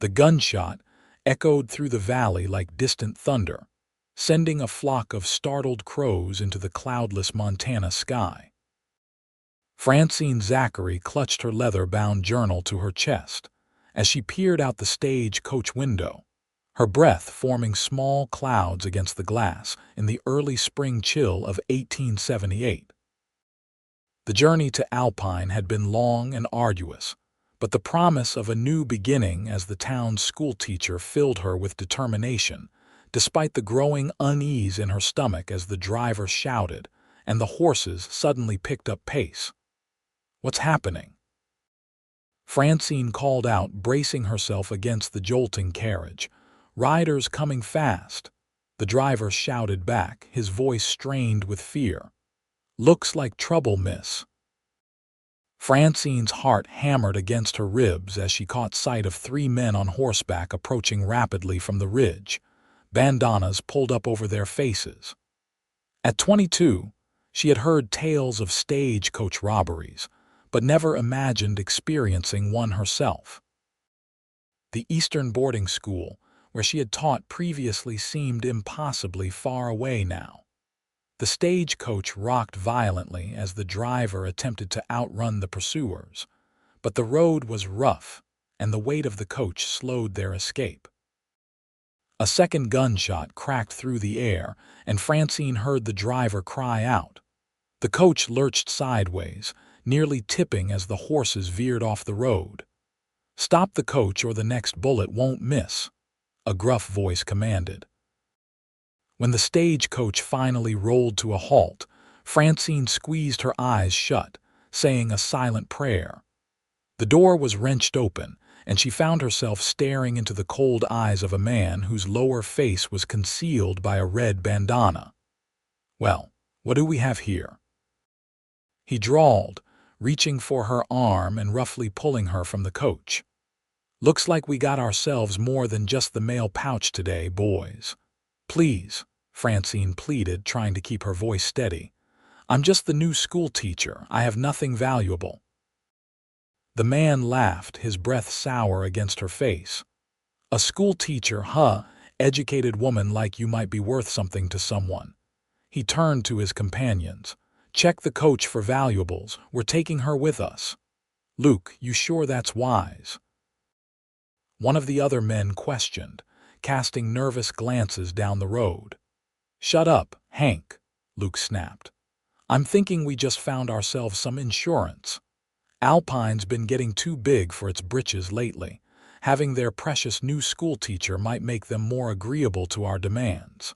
The gunshot echoed through the valley like distant thunder, sending a flock of startled crows into the cloudless Montana sky. Francine Zachary clutched her leather-bound journal to her chest as she peered out the stage coach window, her breath forming small clouds against the glass in the early spring chill of 1878. The journey to Alpine had been long and arduous, but the promise of a new beginning as the town's schoolteacher filled her with determination, despite the growing unease in her stomach as the driver shouted and the horses suddenly picked up pace. "What's happening?" Francine called out, bracing herself against the jolting carriage. "Riders coming fast." The driver shouted back, his voice strained with fear. "Looks like trouble, miss." Francine's heart hammered against her ribs as she caught sight of 3 men on horseback approaching rapidly from the ridge, bandanas pulled up over their faces. At 22, she had heard tales of stagecoach robberies, but never imagined experiencing one herself. The Eastern boarding school, where she had taught previously, seemed impossibly far away now. The stagecoach rocked violently as the driver attempted to outrun the pursuers, but the road was rough, and the weight of the coach slowed their escape. A second gunshot cracked through the air, and Francine heard the driver cry out. The coach lurched sideways, nearly tipping as the horses veered off the road. "Stop the coach or the next bullet won't miss," a gruff voice commanded. When the stagecoach finally rolled to a halt, Francine squeezed her eyes shut, saying a silent prayer. The door was wrenched open, and she found herself staring into the cold eyes of a man whose lower face was concealed by a red bandana. "Well, what do we have here?" he drawled, reaching for her arm and roughly pulling her from the coach. "Looks like we got ourselves more than just the mail pouch today, boys. Please," Francine pleaded, trying to keep her voice steady. "I'm just the new schoolteacher. I have nothing valuable." The man laughed, his breath sour against her face. "A schoolteacher, huh? Educated woman like you might be worth something to someone." He turned to his companions. "Check the coach for valuables. We're taking her with us." "Luke, you sure that's wise?" one of the other men questioned, casting nervous glances down the road. "Shut up, Hank," Luke snapped. "I'm thinking we just found ourselves some insurance. Alpine's been getting too big for its britches lately. Having their precious new schoolteacher might make them more agreeable to our demands."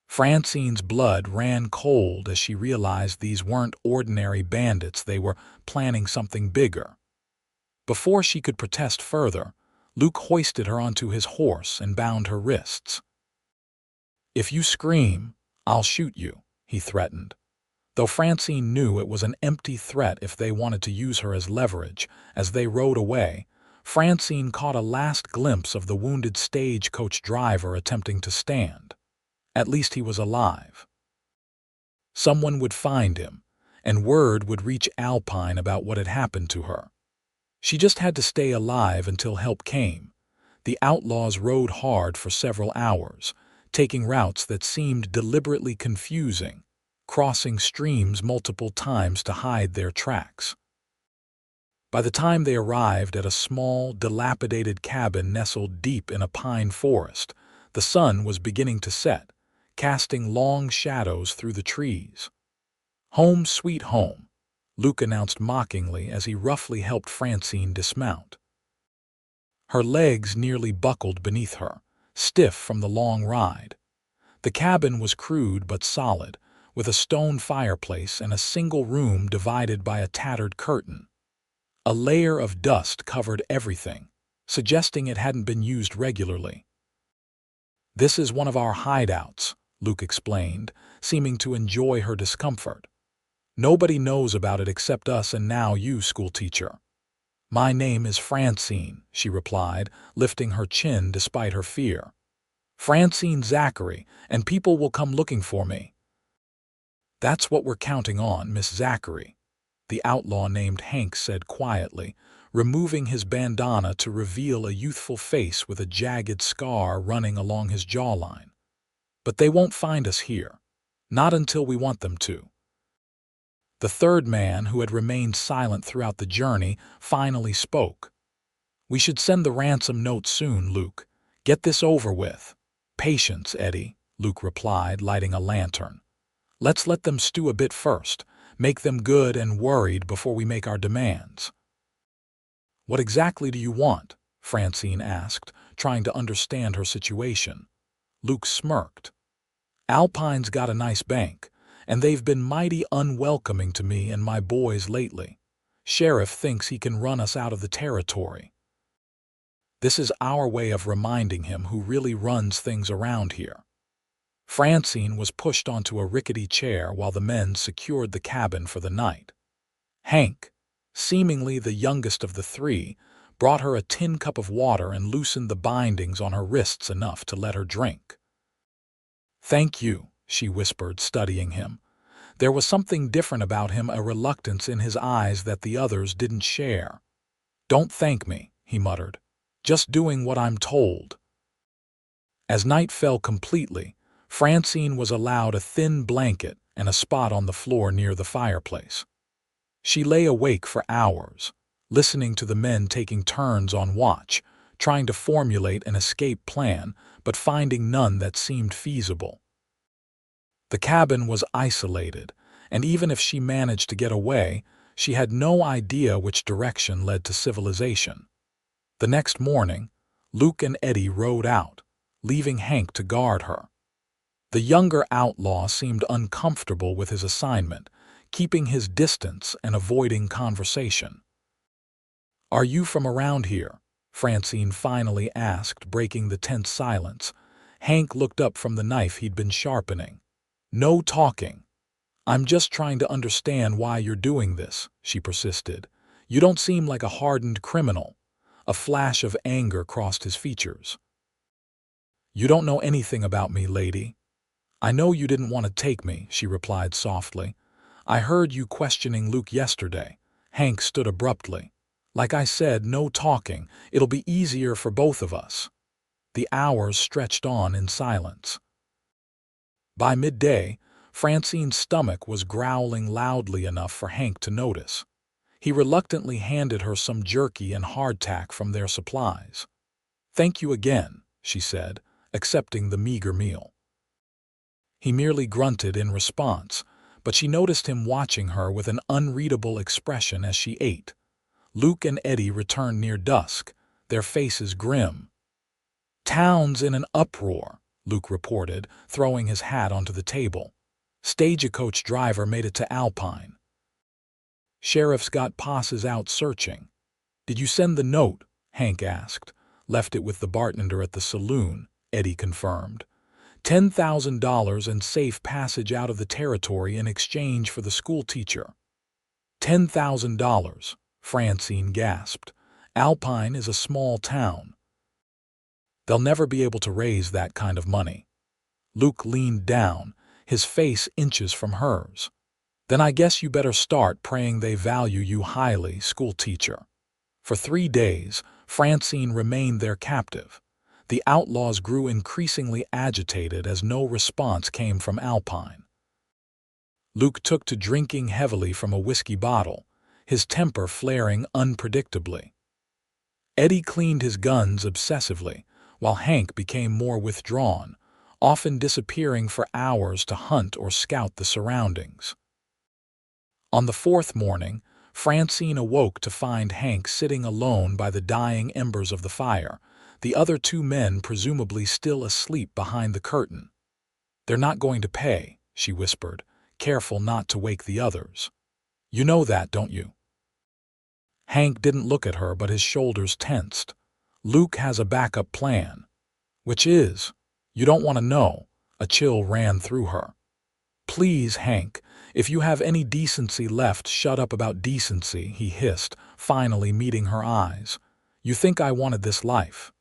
Francine's blood ran cold as she realized these weren't ordinary bandits. They were planning something bigger. Before she could protest further, Luke hoisted her onto his horse and bound her wrists. "If you scream, I'll shoot you," he threatened. Though Francine knew it was an empty threat if they wanted to use her as leverage, as they rode away, Francine caught a last glimpse of the wounded stagecoach driver attempting to stand. At least he was alive. Someone would find him, and word would reach Alpine about what had happened to her. She just had to stay alive until help came. The Outlaws rode hard for several hours, taking routes that seemed deliberately confusing, crossing streams multiple times to hide their tracks. By the time they arrived at a small, dilapidated cabin nestled deep in a pine forest, the sun was beginning to set, casting long shadows through the trees. "Home sweet home," Luke announced mockingly as he roughly helped Francine dismount. Her legs nearly buckled beneath her, stiff from the long ride. The cabin was crude but solid, with a stone fireplace and a single room divided by a tattered curtain. A layer of dust covered everything, suggesting it hadn't been used regularly. "This is one of our hideouts," Luke explained, seeming to enjoy her discomfort. "Nobody knows about it except us and now you, schoolteacher." "My name is Francine," she replied, lifting her chin despite her fear. "Francine Zachary, and people will come looking for me." "That's what we're counting on, Miss Zachary," the outlaw named Hank said quietly, removing his bandana to reveal a youthful face with a jagged scar running along his jawline. "But they won't find us here. Not until we want them to." The third man, who had remained silent throughout the journey, finally spoke. "We should send the ransom note soon, Luke. Get this over with." "Patience, Eddie," Luke replied, lighting a lantern. "Let's let them stew a bit first, make them good and worried before we make our demands." "What exactly do you want?" Francine asked, trying to understand her situation. Luke smirked. "Alpine's got a nice bank, and they've been mighty unwelcoming to me and my boys lately. Sheriff thinks he can run us out of the territory. This is our way of reminding him who really runs things around here." Francine was pushed onto a rickety chair while the men secured the cabin for the night. Hank, seemingly the youngest of the three, brought her a tin cup of water and loosened the bindings on her wrists enough to let her drink. "Thank you," she whispered, studying him. There was something different about him, a reluctance in his eyes that the others didn't share. "Don't thank me," he muttered. "Just doing what I'm told." As night fell completely, Francine was allowed a thin blanket and a spot on the floor near the fireplace. She lay awake for hours, listening to the men taking turns on watch, trying to formulate an escape plan, but finding none that seemed feasible. The cabin was isolated, and even if she managed to get away, she had no idea which direction led to civilization. The next morning, Luke and Eddie rode out, leaving Hank to guard her. The younger outlaw seemed uncomfortable with his assignment, keeping his distance and avoiding conversation. "Are you from around here?" Francine finally asked, breaking the tense silence. Hank looked up from the knife he'd been sharpening. "No talking. I'm just trying to understand why you're doing this," she persisted. "You don't seem like a hardened criminal." A flash of anger crossed his features. "You don't know anything about me, lady." "I know you didn't want to take me," she replied softly. "I heard you questioning Luke yesterday." Hank stood abruptly. "Like I said, no talking. It'll be easier for both of us." The hours stretched on in silence. By midday, Francine's stomach was growling loudly enough for Hank to notice. He reluctantly handed her some jerky and hardtack from their supplies. "Thank you again," she said, accepting the meager meal. He merely grunted in response, but she noticed him watching her with an unreadable expression as she ate. Luke and Eddie returned near dusk, their faces grim. "Town's in an uproar," Luke reported, throwing his hat onto the table. "Stagecoach driver made it to Alpine. Sheriff's got posses out searching." "Did you send the note?" Hank asked. "Left it with the bartender at the saloon," Eddie confirmed. $10,000 and safe passage out of the territory in exchange for the schoolteacher." $10,000, Francine gasped. "Alpine is a small town. They'll never be able to raise that kind of money." Luke leaned down, his face inches from hers. "Then I guess you better start praying they value you highly, schoolteacher." For 3 days, Francine remained their captive. The outlaws grew increasingly agitated as no response came from Alpine. Luke took to drinking heavily from a whiskey bottle, his temper flaring unpredictably. Eddie cleaned his guns obsessively, while Hank became more withdrawn, often disappearing for hours to hunt or scout the surroundings. On the 4th morning, Francine awoke to find Hank sitting alone by the dying embers of the fire, the other 2 men presumably still asleep behind the curtain. "They're not going to pay," she whispered, careful not to wake the others. "You know that, don't you?" Hank didn't look at her, but his shoulders tensed. "Luke has a backup plan." "Which is?" "You don't want to know." A chill ran through her. "Please, Hank, if you have any decency left, shut up about decency," he hissed, finally meeting her eyes. "You think I wanted this life?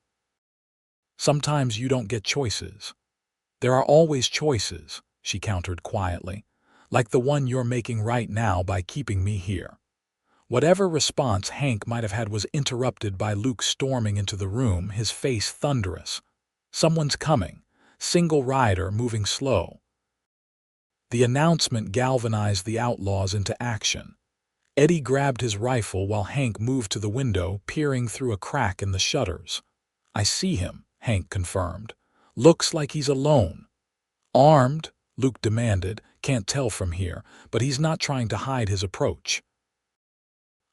Sometimes you don't get choices." "There are always choices," she countered quietly, "like the one you're making right now by keeping me here." Whatever response Hank might have had was interrupted by Luke storming into the room, his face thunderous. "Someone's coming. Single rider moving slow." The announcement galvanized the outlaws into action. Eddie grabbed his rifle while Hank moved to the window, peering through a crack in the shutters. "I see him," Hank confirmed. "Looks like he's alone." "Armed?" Luke demanded. "Can't tell from here, but he's not trying to hide his approach."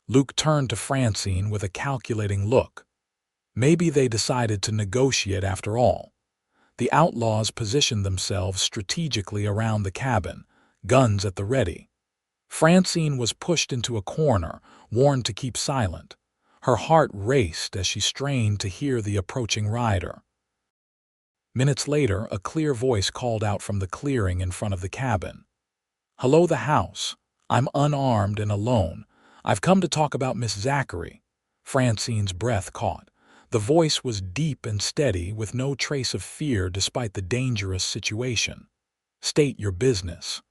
Luke turned to Francine with a calculating look. Maybe they decided to negotiate after all. The outlaws positioned themselves strategically around the cabin, guns at the ready. Francine was pushed into a corner, warned to keep silent. Her heart raced as she strained to hear the approaching rider. Minutes later, a clear voice called out from the clearing in front of the cabin. "Hello, the house. I'm unarmed and alone. I've come to talk about Miss Zachary." Francine's breath caught. The voice was deep and steady, with no trace of fear despite the dangerous situation. "State your business."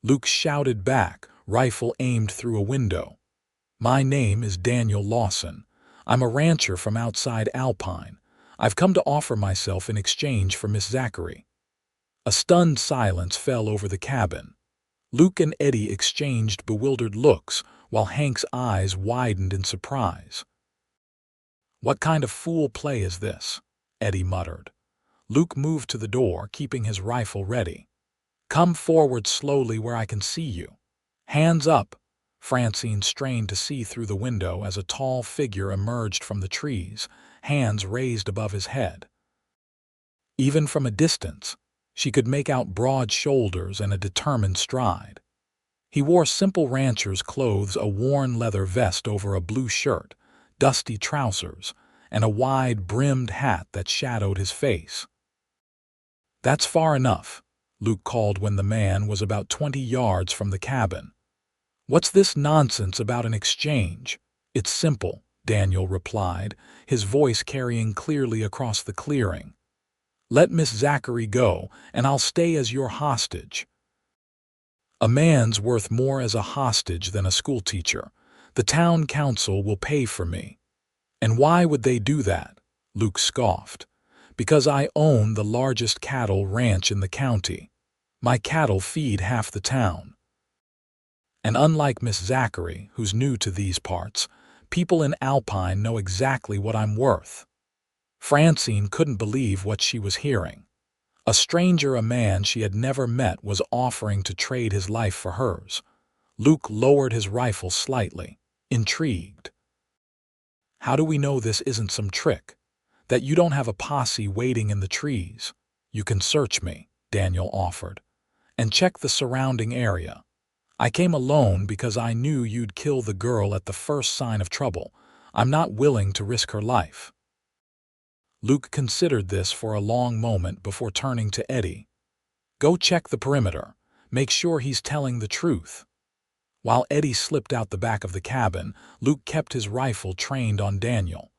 Luke shouted back, rifle aimed through a window. "My name is Daniel Lawson. I'm a rancher from outside Alpine. I've come to offer myself in exchange for Miss Zachary." A stunned silence fell over the cabin. Luke and Eddie exchanged bewildered looks, while Hank's eyes widened in surprise. "What kind of fool play is this?" Eddie muttered. Luke moved to the door, keeping his rifle ready. "Come forward slowly where I can see you." "Hands up!" Francine strained to see through the window as a tall figure emerged from the trees, hands raised above his head. Even from a distance, she could make out broad shoulders and a determined stride. He wore simple rancher's clothes, a worn leather vest over a blue shirt, dusty trousers, and a wide-brimmed hat that shadowed his face. "That's far enough," Luke called when the man was about 20 yards from the cabin. "What's this nonsense about an exchange?" "It's simple," Daniel replied, his voice carrying clearly across the clearing. "Let Miss Zachary go, and I'll stay as your hostage." "A man's worth more as a hostage than a schoolteacher. The town council will pay for me." "And why would they do that?" Luke scoffed. "Because I own the largest cattle ranch in the county. My cattle feed half the town. And unlike Miss Zachary, who's new to these parts, people in Alpine know exactly what I'm worth." Francine couldn't believe what she was hearing. A stranger, a man she had never met, was offering to trade his life for hers. Luke lowered his rifle slightly, intrigued. "How do we know this isn't some trick? That you don't have a posse waiting in the trees?" "You can search me," Daniel offered, "and check the surrounding area. I came alone because I knew you'd kill the girl at the first sign of trouble. I'm not willing to risk her life." Luke considered this for a long moment before turning to Eddie. "Go check the perimeter. Make sure he's telling the truth." While Eddie slipped out the back of the cabin, Luke kept his rifle trained on Daniel.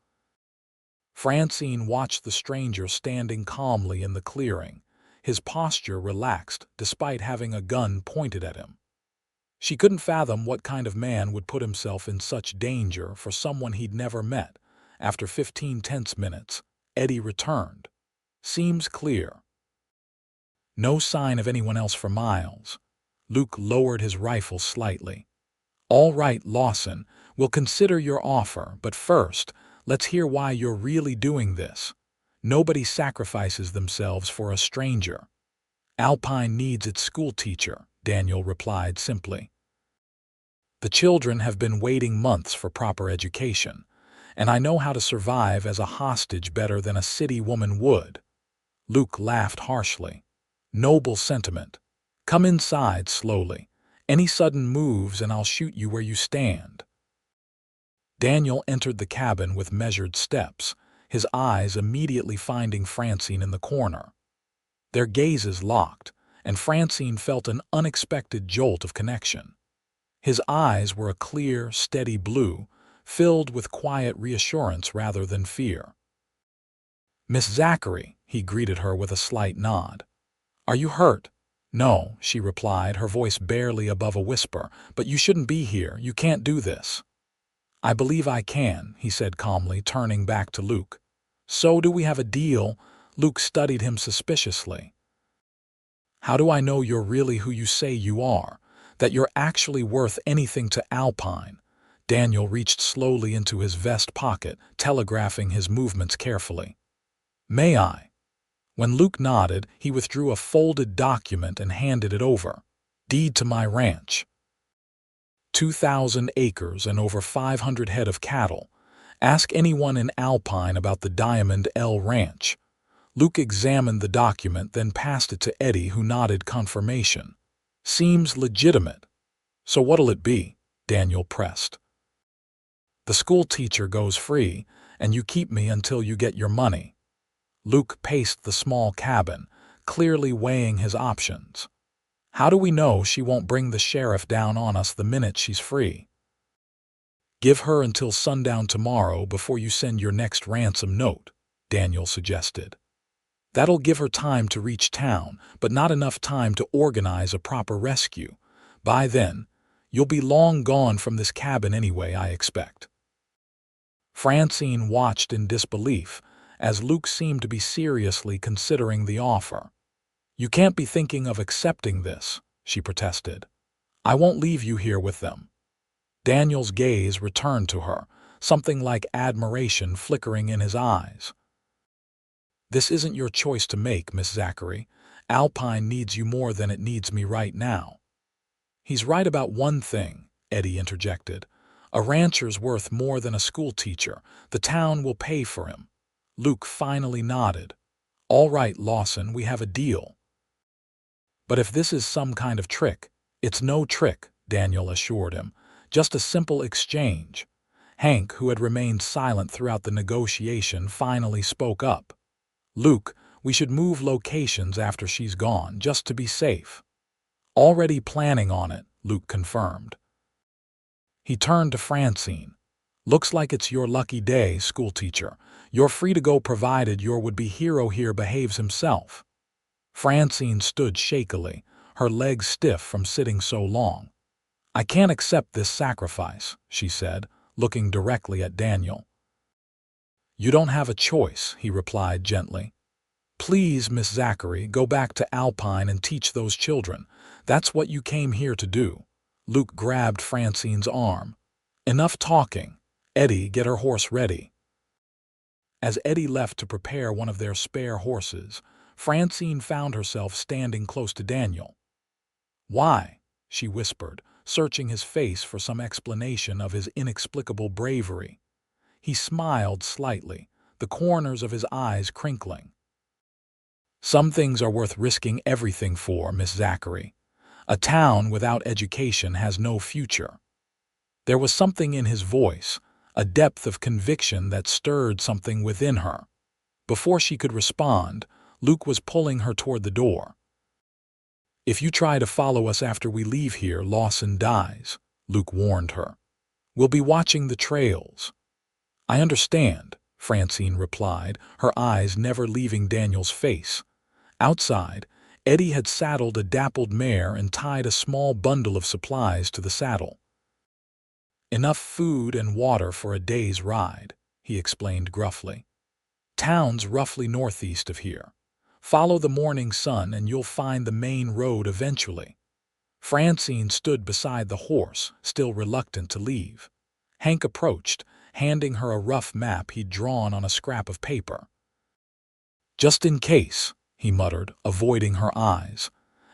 Francine watched the stranger standing calmly in the clearing, his posture relaxed despite having a gun pointed at him. She couldn't fathom what kind of man would put himself in such danger for someone he'd never met. After 15 tense minutes, Eddie returned. "Seems clear." No sign of anyone else for miles. Luke lowered his rifle slightly. "All right, Lawson, we'll consider your offer, but first, let's hear why you're really doing this. Nobody sacrifices themselves for a stranger." "Alpine needs its schoolteacher," Daniel replied simply. "The children have been waiting months for proper education, and I know how to survive as a hostage better than a city woman would." Luke laughed harshly. "Noble sentiment. Come inside slowly. Any sudden moves and I'll shoot you where you stand." Daniel entered the cabin with measured steps, his eyes immediately finding Francine in the corner. Their gazes locked, and Francine felt an unexpected jolt of connection. His eyes were a clear, steady blue, filled with quiet reassurance rather than fear. "Miss Zachary," he greeted her with a slight nod. "Are you hurt?" "No," she replied, her voice barely above a whisper, "but you shouldn't be here. You can't do this." "I believe I can," he said calmly, turning back to Luke. "So do we have a deal?" Luke studied him suspiciously. "How do I know you're really who you say you are? That you're actually worth anything to Alpine?" Daniel reached slowly into his vest pocket, telegraphing his movements carefully. "May I?" When Luke nodded, he withdrew a folded document and handed it over. "Deed to my ranch. 2,000 acres and over 500 head of cattle. Ask anyone in Alpine about the Diamond L Ranch." Luke examined the document, then passed it to Eddie, who nodded confirmation. "Seems legitimate." "So what'll it be?" Daniel pressed. "The school teacher goes free, and you keep me until you get your money." Luke paced the small cabin, clearly weighing his options. "How do we know she won't bring the sheriff down on us the minute she's free?" "Give her until sundown tomorrow before you send your next ransom note," Daniel suggested. "That'll give her time to reach town, but not enough time to organize a proper rescue. By then, you'll be long gone from this cabin anyway, I expect." Francine watched in disbelief, as Luke seemed to be seriously considering the offer. "You can't be thinking of accepting this," she protested. "I won't leave you here with them." Daniel's gaze returned to her, something like admiration flickering in his eyes. "This isn't your choice to make, Miss Zachary. Alpine needs you more than it needs me right now." "He's right about one thing," Eddie interjected. "A rancher's worth more than a schoolteacher. The town will pay for him." Luke finally nodded. "All right, Lawson, we have a deal." "But if this is some kind of trick—" "It's no trick," Daniel assured him. "Just a simple exchange." Hank, who had remained silent throughout the negotiation, finally spoke up. "Luke, we should move locations after she's gone, just to be safe." "Already planning on it," Luke confirmed. He turned to Francine. "Looks like it's your lucky day, schoolteacher. You're free to go provided your would-be hero here behaves himself." Francine stood shakily, her legs stiff from sitting so long. "I can't accept this sacrifice," she said, looking directly at Daniel. "You don't have a choice," he replied gently. "Please, Miss Zachary, go back to Alpine and teach those children. That's what you came here to do." Luke grabbed Francine's arm. "Enough talking. Eddie, get her horse ready." As Eddie left to prepare one of their spare horses, Francine found herself standing close to Daniel. "Why?" she whispered, searching his face for some explanation of his inexplicable bravery. He smiled slightly, the corners of his eyes crinkling. "Some things are worth risking everything for, Miss Zachary. A town without education has no future." There was something in his voice, a depth of conviction that stirred something within her. Before she could respond, Luke was pulling her toward the door. "If you try to follow us after we leave here, Lawson dies," Luke warned her. "We'll be watching the trails." "I understand," Francine replied, her eyes never leaving Daniel's face. Outside, Eddie had saddled a dappled mare and tied a small bundle of supplies to the saddle. "Enough food and water for a day's ride," he explained gruffly. "Town's roughly northeast of here. Follow the morning sun and you'll find the main road eventually." Francine stood beside the horse, still reluctant to leave. Hank approached, handing her a rough map he'd drawn on a scrap of paper. "Just in case," he muttered, avoiding her eyes.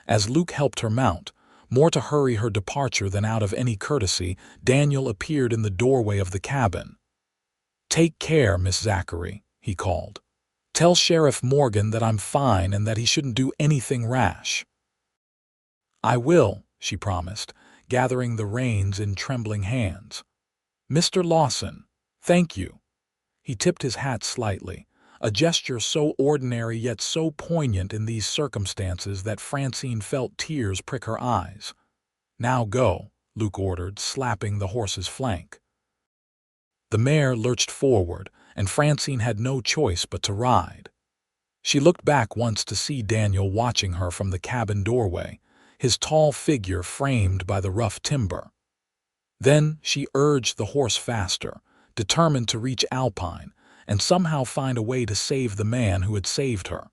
As Luke helped her mount, more to hurry her departure than out of any courtesy, Daniel appeared in the doorway of the cabin. "Take care, Miss Zachary," he called. "Tell Sheriff Morgan that I'm fine and that he shouldn't do anything rash." "I will," she promised, gathering the reins in trembling hands. "Mr. Lawson, thank you." He tipped his hat slightly, a gesture so ordinary yet so poignant in these circumstances that Francine felt tears prick her eyes. "Now go," Luke ordered, slapping the horse's flank. The mare lurched forward, and Francine had no choice but to ride. She looked back once to see Daniel watching her from the cabin doorway, his tall figure framed by the rough timber. Then she urged the horse faster, determined to reach Alpine and somehow find a way to save the man who had saved her.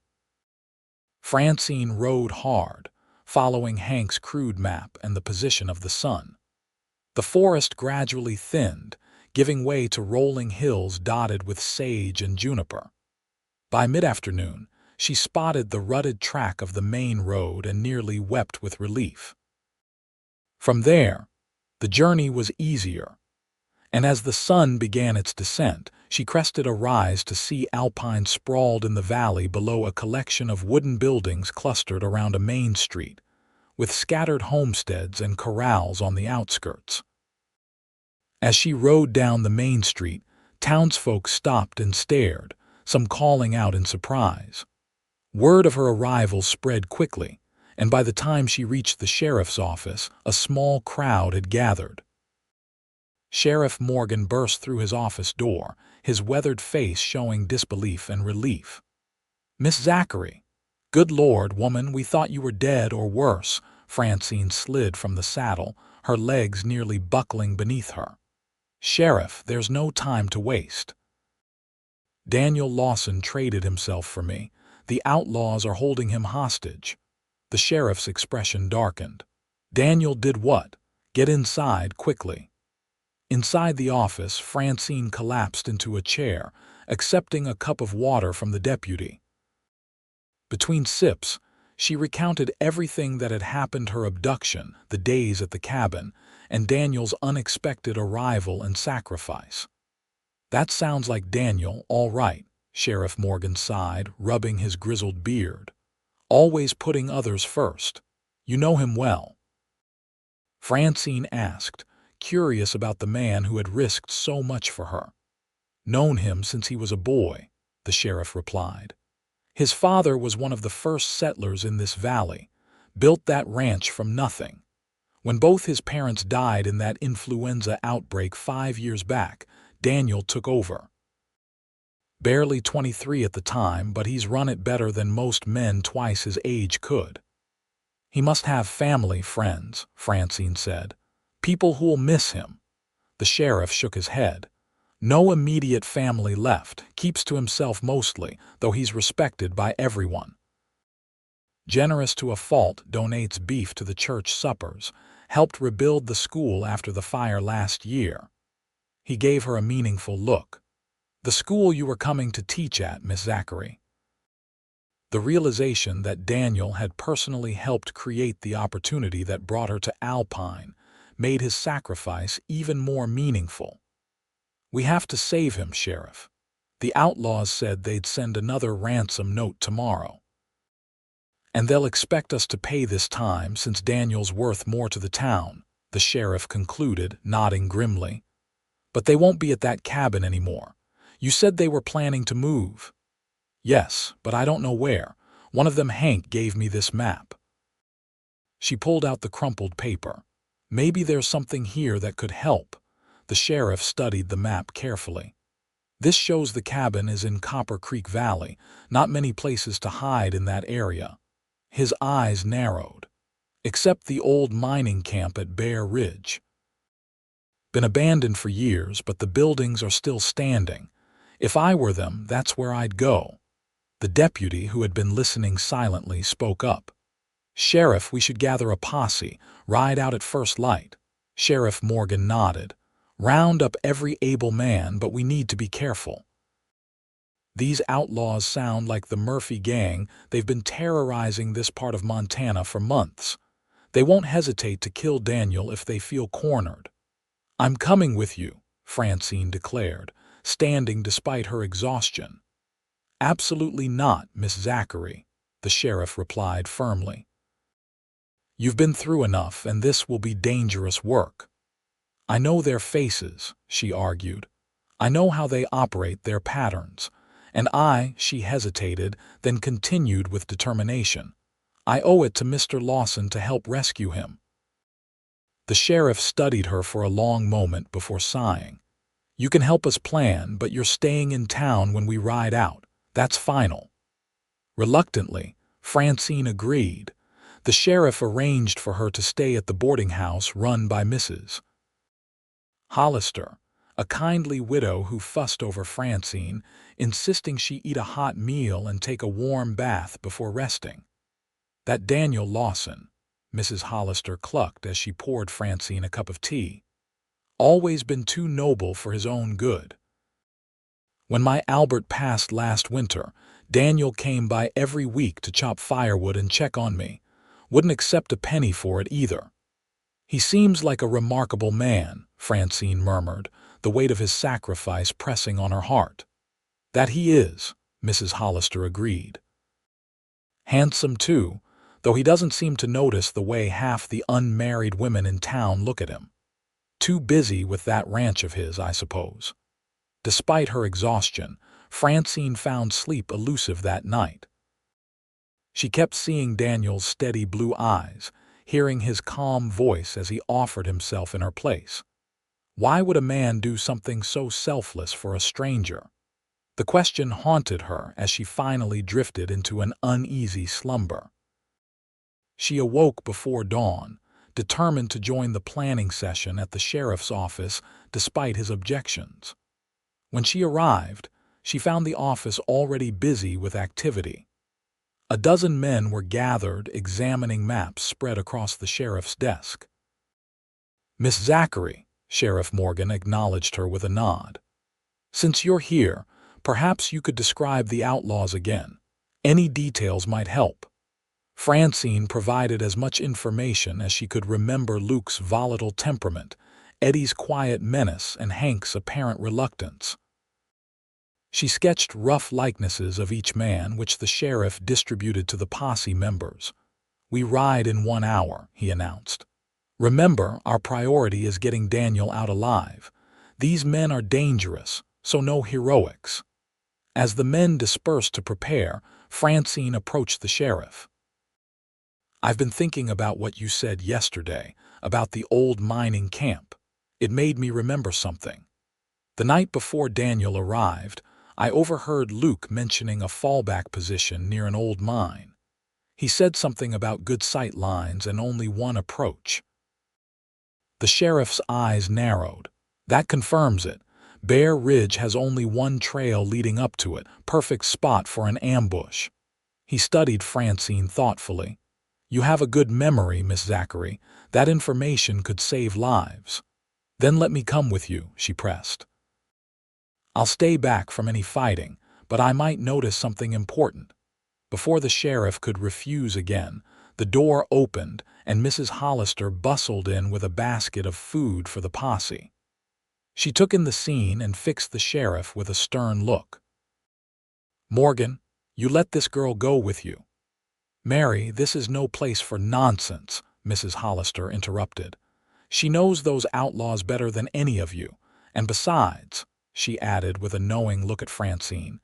Francine rode hard, following Hank's crude map and the position of the sun. The forest gradually thinned, giving way to rolling hills dotted with sage and juniper. By mid-afternoon, she spotted the rutted track of the main road and nearly wept with relief. From there, the journey was easier, and as the sun began its descent, she crested a rise to see Alpine sprawled in the valley below a collection of wooden buildings clustered around a main street, with scattered homesteads and corrals on the outskirts. As she rode down the main street, townsfolk stopped and stared, some calling out in surprise. Word of her arrival spread quickly, and by the time she reached the sheriff's office, a small crowd had gathered. Sheriff Morgan burst through his office door, his weathered face showing disbelief and relief. "Miss Zachary! Good Lord, woman, we thought you were dead or worse." Francine slid from the saddle, her legs nearly buckling beneath her. "Sheriff, there's no time to waste. Daniel Lawson traded himself for me. The outlaws are holding him hostage." The sheriff's expression darkened. "Daniel did what? Get inside, quickly." Inside the office, Francine collapsed into a chair, accepting a cup of water from the deputy. Between sips, she recounted everything that had happened: her abduction, the days at the cabin, and Daniel's unexpected arrival and sacrifice. "That sounds like Daniel, all right," Sheriff Morgan sighed, rubbing his grizzled beard. "Always putting others first. You know him well?" Francine asked, curious about the man who had risked so much for her. "Known him since he was a boy," the sheriff replied. "His father was one of the first settlers in this valley, built that ranch from nothing. When both his parents died in that influenza outbreak 5 years back, Daniel took over. Barely 23 at the time, but he's run it better than most men twice his age could." "He must have family, friends," Francine said. "People who'll miss him." The sheriff shook his head. "No immediate family left, keeps to himself mostly, though he's respected by everyone. Generous to a fault, donates beef to the church suppers, helped rebuild the school after the fire last year." He gave her a meaningful look. "The school you were coming to teach at, Miss Zachary." The realization that Daniel had personally helped create the opportunity that brought her to Alpine made his sacrifice even more meaningful. "We have to save him, Sheriff. The outlaws said they'd send another ransom note tomorrow. And they'll expect us to pay this time since Daniel's worth more to the town," the sheriff concluded, nodding grimly. "But they won't be at that cabin anymore. You said they were planning to move." "Yes, but I don't know where. One of them, Hank, gave me this map." She pulled out the crumpled paper. "Maybe there's something here that could help." The sheriff studied the map carefully. "This shows the cabin is in Copper Creek Valley, not many places to hide in that area." His eyes narrowed. "Except the old mining camp at Bear Ridge. Been abandoned for years, but the buildings are still standing. If I were them, that's where I'd go." The deputy, who had been listening silently, spoke up. "Sheriff, we should gather a posse, ride out at first light." Sheriff Morgan nodded. "Round up every able man, but we need to be careful. These outlaws sound like the Murphy gang. They've been terrorizing this part of Montana for months. They won't hesitate to kill Daniel if they feel cornered." "I'm coming with you," Francine declared, standing despite her exhaustion. "Absolutely not, Miss Zachary," the sheriff replied firmly. "You've been through enough, and this will be dangerous work." "I know their faces," she argued. "I know how they operate, their patterns. And she hesitated, then continued with determination. "I owe it to Mr. Lawson to help rescue him." The sheriff studied her for a long moment before sighing. "You can help us plan, but you're staying in town when we ride out. That's final." Reluctantly, Francine agreed. The sheriff arranged for her to stay at the boarding house run by Mrs. Hollister, a kindly widow who fussed over Francine, insisting she eat a hot meal and take a warm bath before resting. That Daniel Lawson, Mrs. Hollister clucked as she poured Francine a cup of tea. Always been too noble for his own good. When my Albert passed last winter, Daniel came by every week to chop firewood and check on me. Wouldn't accept a penny for it either. He seems like a remarkable man, Francine murmured, the weight of his sacrifice pressing on her heart. That he is, Mrs. Hollister agreed. Handsome too, though he doesn't seem to notice the way half the unmarried women in town look at him. Too busy with that ranch of his, I suppose. Despite her exhaustion, Francine found sleep elusive that night. She kept seeing Daniel's steady blue eyes, hearing his calm voice as he offered himself in her place. Why would a man do something so selfless for a stranger? The question haunted her as she finally drifted into an uneasy slumber. She awoke before dawn, determined to join the planning session at the sheriff's office despite his objections. When she arrived, she found the office already busy with activity. A dozen men were gathered examining maps spread across the sheriff's desk. "Miss Zachary," Sheriff Morgan acknowledged her with a nod. "Since you're here, perhaps you could describe the Outlaws again. Any details might help." Francine provided as much information as she could remember: Luke's volatile temperament, Eddie's quiet menace, and Hank's apparent reluctance. She sketched rough likenesses of each man, which the sheriff distributed to the posse members. "We ride in 1 hour," he announced. "Remember, our priority is getting Daniel out alive. These men are dangerous, so no heroics." As the men dispersed to prepare, Francine approached the sheriff. "I've been thinking about what you said yesterday, about the old mining camp. It made me remember something. The night before Daniel arrived, I overheard Luke mentioning a fallback position near an old mine. He said something about good sight lines and only one approach." The sheriff's eyes narrowed. "That confirms it. Bear Ridge has only one trail leading up to it, perfect spot for an ambush." He studied Francine thoughtfully. "You have a good memory, Miss Zachary. That information could save lives." "Then let me come with you," she pressed. "I'll stay back from any fighting, but I might notice something important." Before the sheriff could refuse again, the door opened and Mrs. Hollister bustled in with a basket of food for the posse. She took in the scene and fixed the sheriff with a stern look. "Morgan, you let this girl go with you." "Mary, this is no place for nonsense," Mrs. Hollister interrupted. "She knows those outlaws better than any of you, and besides," she added with a knowing look at Francine,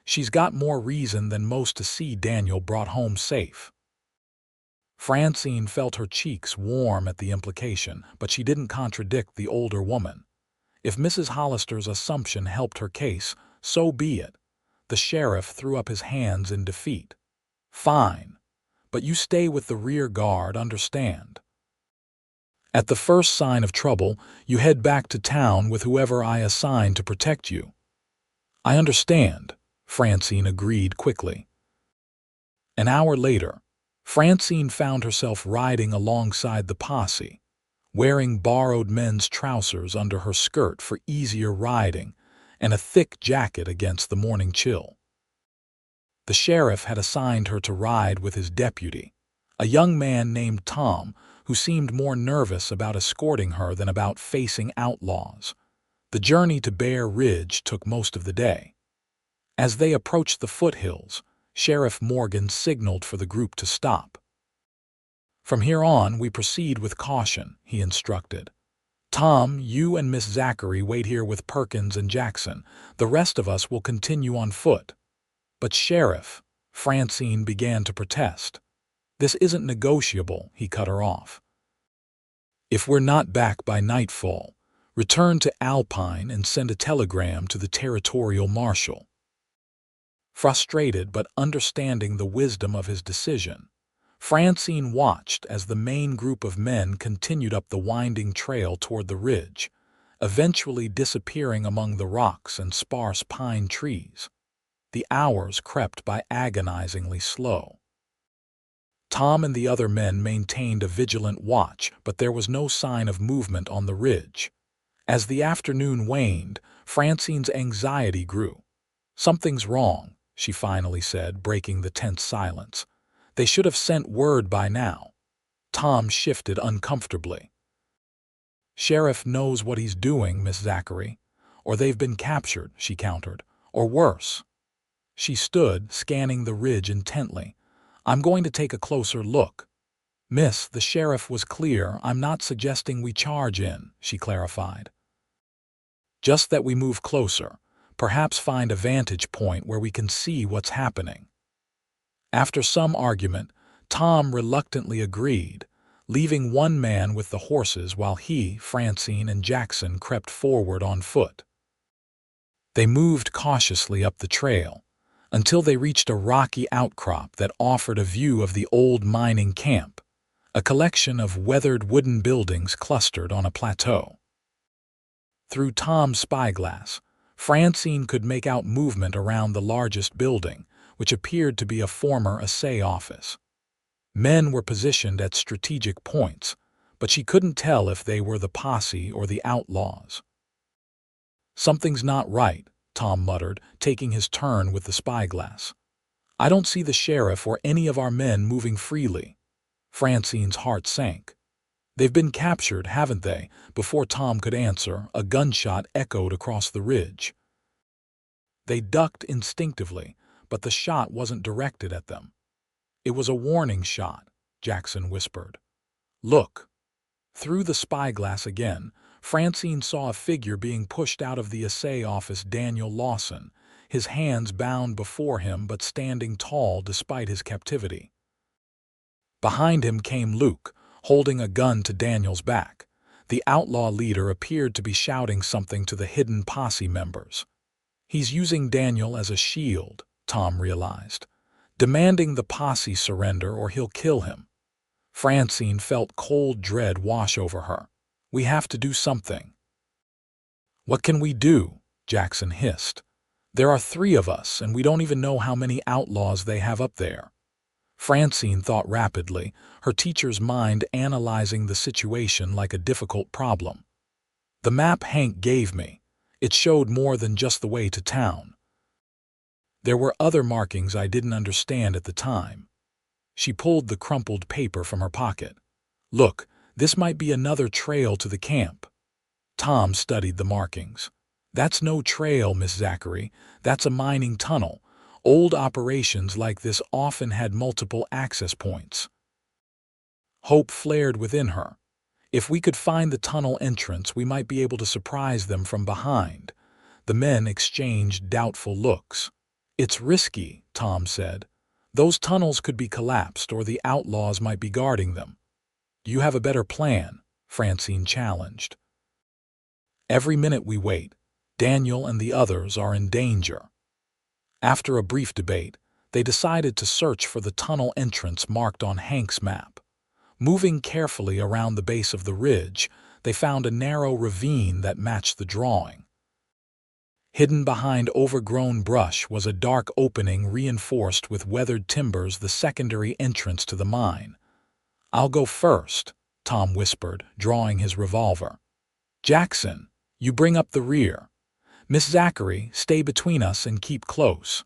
"she's got more reason than most to see Daniel brought home safe." Francine felt her cheeks warm at the implication, but she didn't contradict the older woman. If Mrs. Hollister's assumption helped her case, so be it. The sheriff threw up his hands in defeat. "Fine, but you stay with the rear guard, understand? At the first sign of trouble, you head back to town with whoever I assign to protect you." "I understand," Francine agreed quickly. An hour later, Francine found herself riding alongside the posse, wearing borrowed men's trousers under her skirt for easier riding and a thick jacket against the morning chill. The sheriff had assigned her to ride with his deputy, a young man named Tom, who seemed more nervous about escorting her than about facing outlaws. The journey to Bear Ridge took most of the day. As they approached the foothills, Sheriff Morgan signaled for the group to stop. "From here on, we proceed with caution," he instructed. "Tom, you and Miss Zachary wait here with Perkins and Jackson. The rest of us will continue on foot." "But Sheriff," Francine began to protest. "This isn't negotiable," he cut her off. "If we're not back by nightfall, return to Alpine and send a telegram to the territorial marshal." Frustrated but understanding the wisdom of his decision, Francine watched as the main group of men continued up the winding trail toward the ridge, eventually disappearing among the rocks and sparse pine trees. The hours crept by agonizingly slow. Tom and the other men maintained a vigilant watch, but there was no sign of movement on the ridge. As the afternoon waned, Francine's anxiety grew. "Something's wrong," she finally said, breaking the tense silence. "They should have sent word by now." Tom shifted uncomfortably. "Sheriff knows what he's doing, Miss Zachary. Or they've been captured," she countered. "Or worse." She stood, scanning the ridge intently. "I'm going to take a closer look." "Miss, the sheriff was clear. I'm not suggesting we charge in," she clarified. "Just that we move closer, perhaps find a vantage point where we can see what's happening." After some argument, Tom reluctantly agreed, leaving one man with the horses while he, Francine, and Jackson crept forward on foot. They moved cautiously up the trail until they reached a rocky outcrop that offered a view of the old mining camp, a collection of weathered wooden buildings clustered on a plateau. Through Tom's spyglass, Francine could make out movement around the largest building, which appeared to be a former assay office. Men were positioned at strategic points, but she couldn't tell if they were the posse or the outlaws. "Something's not right," Tom muttered, taking his turn with the spyglass. "I don't see the sheriff or any of our men moving freely." Francine's heart sank. "They've been captured, haven't they?" Before Tom could answer, a gunshot echoed across the ridge. They ducked instinctively, but the shot wasn't directed at them. "It was a warning shot," Jackson whispered. "Look." Through the spyglass again, Francine saw a figure being pushed out of the assay office, Daniel Lawson, his hands bound before him but standing tall despite his captivity. Behind him came Luke, holding a gun to Daniel's back. The outlaw leader appeared to be shouting something to the hidden posse members. "He's using Daniel as a shield," Tom realized, "demanding the posse surrender or he'll kill him." Francine felt cold dread wash over her. "We have to do something." "What can we do?" Jackson hissed. "There are 3 of us, and we don't even know how many outlaws they have up there." Francine thought rapidly, her teacher's mind analyzing the situation like a difficult problem. "The map Hank gave me. It showed more than just the way to town. There were other markings I didn't understand at the time." She pulled the crumpled paper from her pocket. "Look, this might be another trail to the camp." Tom studied the markings. "That's no trail, Miss Zachary. That's a mining tunnel. Old operations like this often had multiple access points." Hope flared within her. "If we could find the tunnel entrance, we might be able to surprise them from behind." The men exchanged doubtful looks. "It's risky," Tom said. "Those tunnels could be collapsed, or the outlaws might be guarding them." "Do you have a better plan?" Francine challenged. "Every minute we wait, Daniel and the others are in danger." After a brief debate, they decided to search for the tunnel entrance marked on Hank's map. Moving carefully around the base of the ridge, they found a narrow ravine that matched the drawing. Hidden behind overgrown brush was a dark opening reinforced with weathered timbers, the secondary entrance to the mine. "I'll go first," Tom whispered, drawing his revolver. "Jackson, you bring up the rear. Miss Zachary, stay between us and keep close."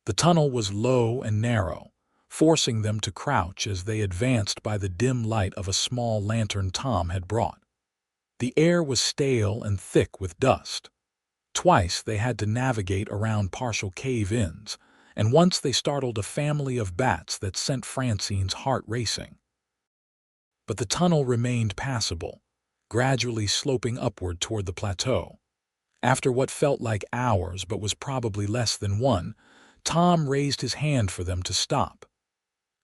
The tunnel was low and narrow, forcing them to crouch as they advanced by the dim light of a small lantern Tom had brought. The air was stale and thick with dust. Twice they had to navigate around partial cave-ins, and once they startled a family of bats that sent Francine's heart racing. But the tunnel remained passable, gradually sloping upward toward the plateau. After what felt like hours but was probably less than one, Tom raised his hand for them to stop.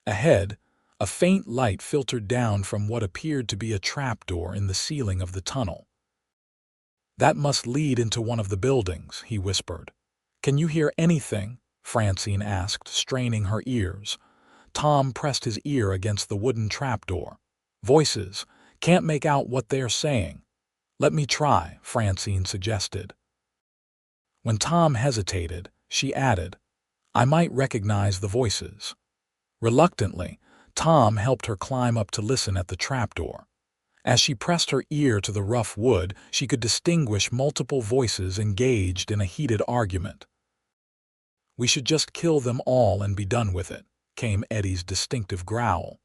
Ahead, a faint light filtered down from what appeared to be a trapdoor in the ceiling of the tunnel. "That must lead into one of the buildings," he whispered. "Can you hear anything?" Francine asked, straining her ears. Tom pressed his ear against the wooden trapdoor. "Voices. Can't make out what they're saying." "Let me try," Francine suggested. When Tom hesitated, she added, "I might recognize the voices." Reluctantly, Tom helped her climb up to listen at the trapdoor. As she pressed her ear to the rough wood, she could distinguish multiple voices engaged in a heated argument. "We should just kill them all and be done with it," came Eddie's distinctive growl.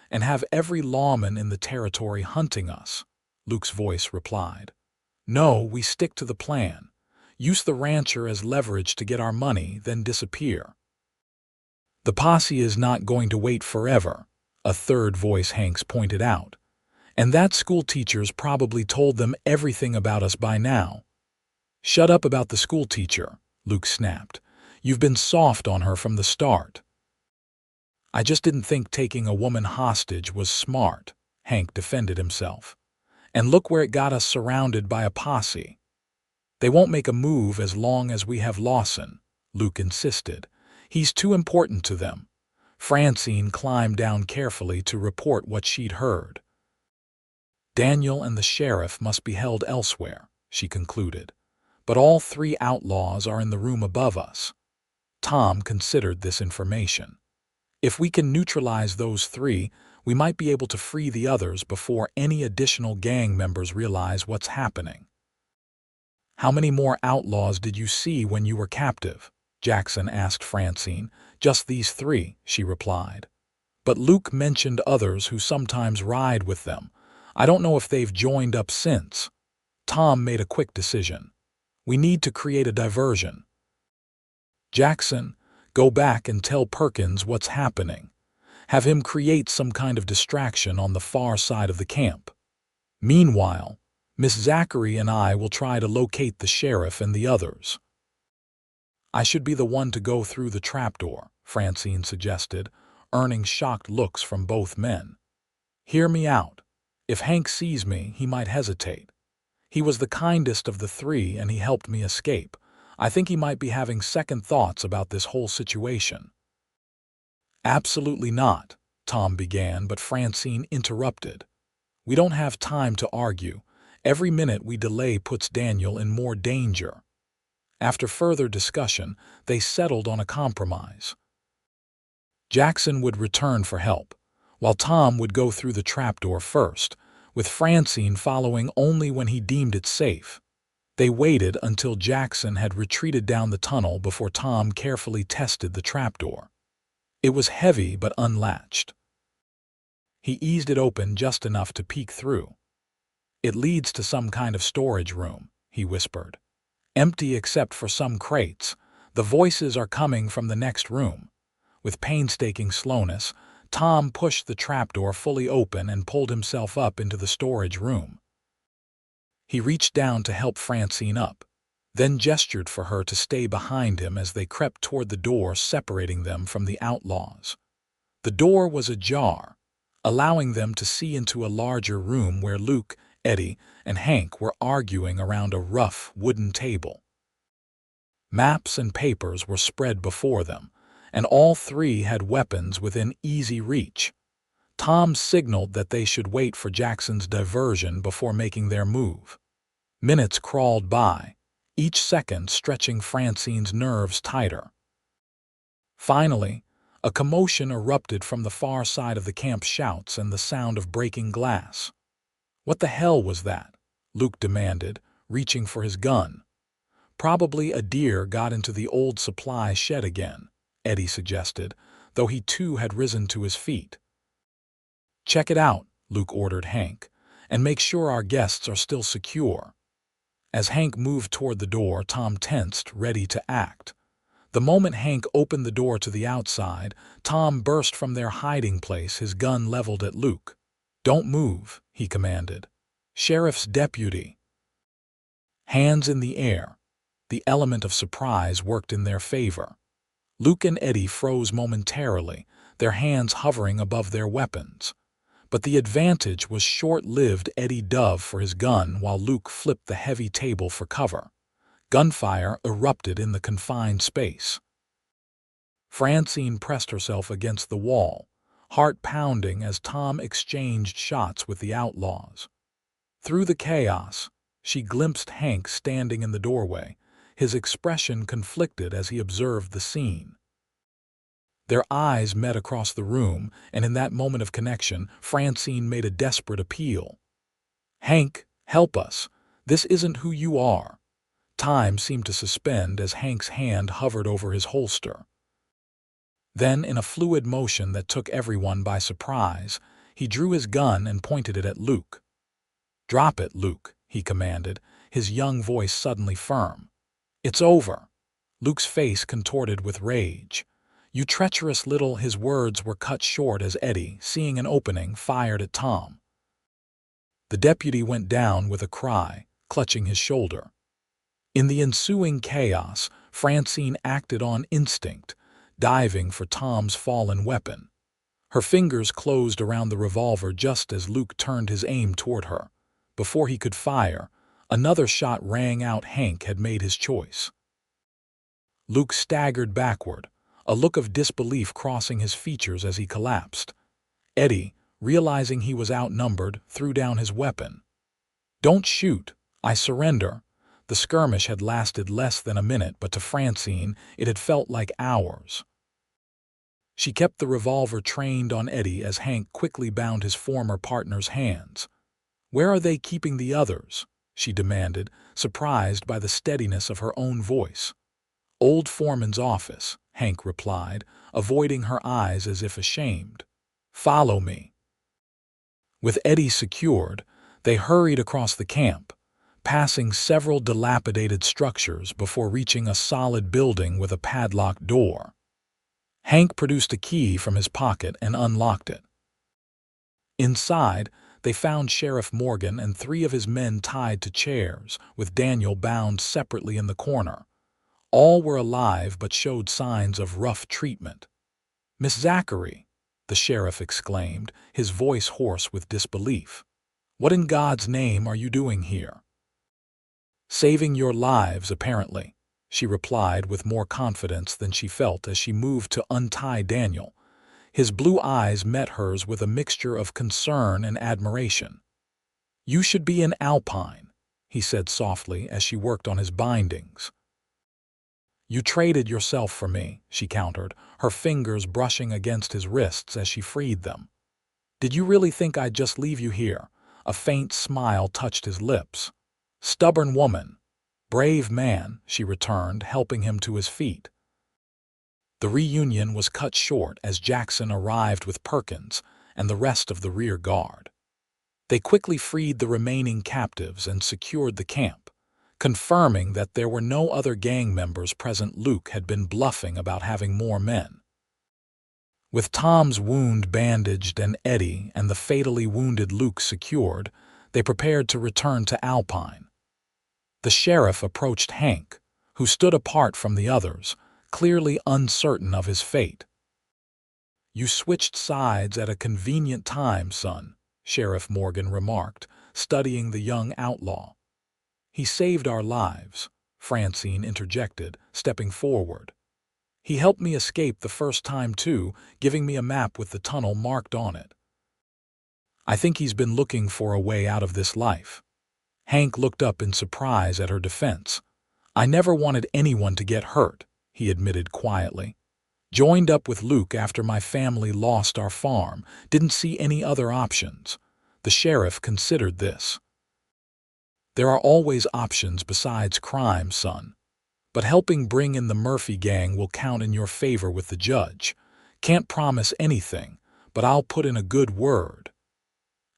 "And have every lawman in the territory hunting us," Luke's voice replied. "No, we stick to the plan. Use the rancher as leverage to get our money, then disappear." "The posse is not going to wait forever," a third voice Hanks pointed out. "And that schoolteacher's probably told them everything about us by now." "Shut up about the schoolteacher," Luke snapped. "You've been soft on her from the start." "I just didn't think taking a woman hostage was smart," Hank defended himself. "And look where it got us, surrounded by a posse." "They won't make a move as long as we have Lawson," Luke insisted. "He's too important to them." Francine climbed down carefully to report what she'd heard. "Daniel and the sheriff must be held elsewhere," she concluded. "But all 3 outlaws are in the room above us." Tom considered this information. "If we can neutralize those 3, we might be able to free the others before any additional gang members realize what's happening." "How many more outlaws did you see when you were captive?" Jackson asked Francine. "Just these 3, she replied. "But Luke mentioned others who sometimes ride with them. I don't know if they've joined up since." Tom made a quick decision. "We need to create a diversion." "Jackson, go back and tell Perkins what's happening. Have him create some kind of distraction on the far side of the camp. Meanwhile, Miss Zachary and I will try to locate the sheriff and the others." "I should be the one to go through the trapdoor," Francine suggested, earning shocked looks from both men. "Hear me out. If Hank sees me, he might hesitate. He was the kindest of the 3 and he helped me escape. I think he might be having second thoughts about this whole situation." "Absolutely not," Tom began, but Francine interrupted. "We don't have time to argue. Every minute we delay puts Daniel in more danger." After further discussion, they settled on a compromise. Jackson would return for help, while Tom would go through the trapdoor first, with Francine following only when he deemed it safe. They waited until Jackson had retreated down the tunnel before Tom carefully tested the trapdoor. It was heavy but unlatched. He eased it open just enough to peek through. "It leads to some kind of storage room," he whispered. "Empty except for some crates. The voices are coming from the next room." With painstaking slowness, Tom pushed the trapdoor fully open and pulled himself up into the storage room. He reached down to help Francine up, then gestured for her to stay behind him as they crept toward the door separating them from the outlaws. The door was ajar, allowing them to see into a larger room where Luke, Eddie, and Hank were arguing around a rough wooden table. Maps and papers were spread before them, and all 3 had weapons within easy reach. Tom signaled that they should wait for Jackson's diversion before making their move. Minutes crawled by, each second stretching Francine's nerves tighter. Finally, a commotion erupted from the far side of the camp, shouts and the sound of breaking glass. "What the hell was that?" Luke demanded, reaching for his gun. "Probably a deer got into the old supply shed again," Eddie suggested, though he too had risen to his feet. "Check it out," Luke ordered Hank, "and make sure our guests are still secure." As Hank moved toward the door, Tom tensed, ready to act. The moment Hank opened the door to the outside, Tom burst from their hiding place, his gun leveled at Luke. "Don't move," he commanded. "Sheriff's deputy." Hands in the air. The element of surprise worked in their favor. Luke and Eddie froze momentarily, their hands hovering above their weapons. But the advantage was short-lived. Eddie dove for his gun while Luke flipped the heavy table for cover. Gunfire erupted in the confined space. Francine pressed herself against the wall, heart pounding as Tom exchanged shots with the outlaws. Through the chaos, she glimpsed Hank standing in the doorway, his expression conflicted as he observed the scene. Their eyes met across the room, and in that moment of connection, Francine made a desperate appeal. "Hank, help us. This isn't who you are." Time seemed to suspend as Hank's hand hovered over his holster. Then, in a fluid motion that took everyone by surprise, he drew his gun and pointed it at Luke. "Drop it, Luke," he commanded, his young voice suddenly firm. "It's over." Luke's face contorted with rage. "You treacherous little—" His words were cut short as Eddie, seeing an opening, fired at Tom. The deputy went down with a cry, clutching his shoulder. In the ensuing chaos, Francine acted on instinct, diving for Tom's fallen weapon. Her fingers closed around the revolver just as Luke turned his aim toward her. Before he could fire, another shot rang out. Hank had made his choice. Luke staggered backward, a look of disbelief crossing his features as he collapsed. Eddie, realizing he was outnumbered, threw down his weapon. "Don't shoot. I surrender." The skirmish had lasted less than a minute, but to Francine, it had felt like hours. She kept the revolver trained on Eddie as Hank quickly bound his former partner's hands. "Where are they keeping the others?" she demanded, surprised by the steadiness of her own voice. "Old Foreman's office," Hank replied, avoiding her eyes as if ashamed. "Follow me." With Eddie secured, they hurried across the camp, passing several dilapidated structures before reaching a solid building with a padlocked door. Hank produced a key from his pocket and unlocked it. Inside, they found Sheriff Morgan and 3 of his men tied to chairs, with Daniel bound separately in the corner. All were alive but showed signs of rough treatment. "Miss Zachary," the sheriff exclaimed, his voice hoarse with disbelief. "What in God's name are you doing here?" "Saving your lives, apparently," she replied with more confidence than she felt as she moved to untie Daniel. His blue eyes met hers with a mixture of concern and admiration. "You should be in Alpine," he said softly as she worked on his bindings. "You traded yourself for me," she countered, her fingers brushing against his wrists as she freed them. "Did you really think I'd just leave you here?" A faint smile touched his lips. "Stubborn woman." "Brave man," she returned, helping him to his feet. The reunion was cut short as Jackson arrived with Perkins and the rest of the rear guard. They quickly freed the remaining captives and secured the camp. Confirming that there were no other gang members present, Luke had been bluffing about having more men. With Tom's wound bandaged and Eddie and the fatally wounded Luke secured, they prepared to return to Alpine. The sheriff approached Hank, who stood apart from the others, clearly uncertain of his fate. "You switched sides at a convenient time, son," Sheriff Morgan remarked, studying the young outlaw. "He saved our lives," Francine interjected, stepping forward. "He helped me escape the first time too, giving me a map with the tunnel marked on it. I think he's been looking for a way out of this life." Hank looked up in surprise at her defense. "I never wanted anyone to get hurt," he admitted quietly. "Joined up with Luke after my family lost our farm, didn't see any other options." The sheriff considered this. "There are always options besides crime, son. But helping bring in the Murphy gang will count in your favor with the judge. Can't promise anything, but I'll put in a good word."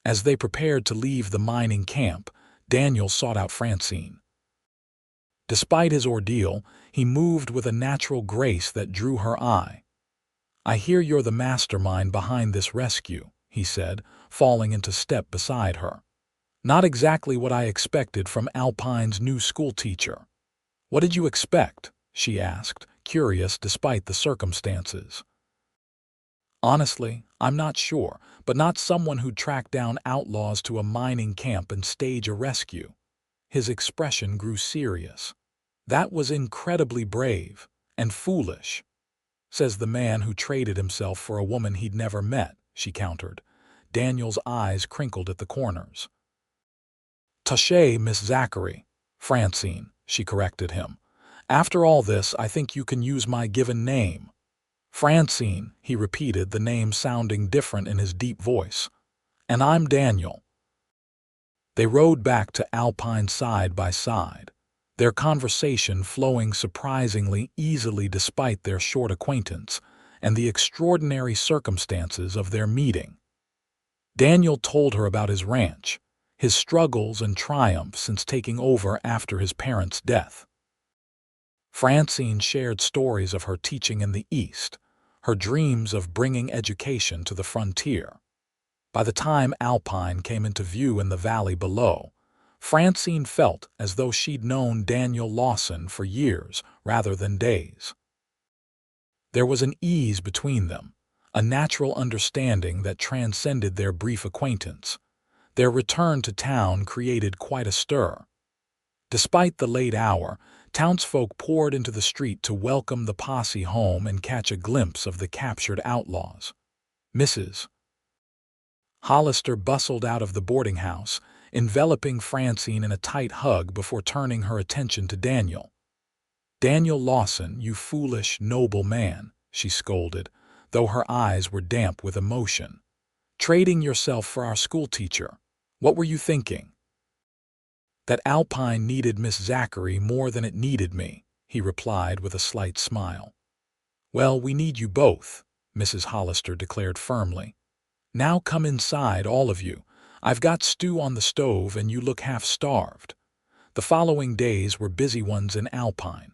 As they prepared to leave the mining camp, Daniel sought out Francine. Despite his ordeal, he moved with a natural grace that drew her eye. "I hear you're the mastermind behind this rescue," he said, falling into step beside her. "Not exactly what I expected from Alpine's new schoolteacher." "What did you expect?" she asked, curious despite the circumstances. "Honestly, I'm not sure, but not someone who'd track down outlaws to a mining camp and stage a rescue." His expression grew serious. "That was incredibly brave and foolish," says the man who traded himself for a woman he'd never met, she countered. Daniel's eyes crinkled at the corners. "Touché, Miss Zachary." "Francine," she corrected him. "After all this, I think you can use my given name." "Francine," he repeated, the name sounding different in his deep voice. "And I'm Daniel." They rode back to Alpine side by side, their conversation flowing surprisingly easily despite their short acquaintance and the extraordinary circumstances of their meeting. Daniel told her about his ranch, his struggles and triumphs since taking over after his parents' death. Francine shared stories of her teaching in the East, her dreams of bringing education to the frontier. By the time Alpine came into view in the valley below, Francine felt as though she'd known Daniel Lawson for years rather than days. There was an ease between them, a natural understanding that transcended their brief acquaintance. Their return to town created quite a stir. Despite the late hour, townsfolk poured into the street to welcome the posse home and catch a glimpse of the captured outlaws. Mrs. Hollister bustled out of the boarding house, enveloping Francine in a tight hug before turning her attention to Daniel. "Daniel Lawson, you foolish, noble man," she scolded, though her eyes were damp with emotion. "Trading yourself for our schoolteacher. What were you thinking?" "That Alpine needed Miss Zachary more than it needed me," he replied with a slight smile. "Well, we need you both," Mrs. Hollister declared firmly. "Now come inside, all of you. I've got stew on the stove and you look half-starved." The following days were busy ones in Alpine.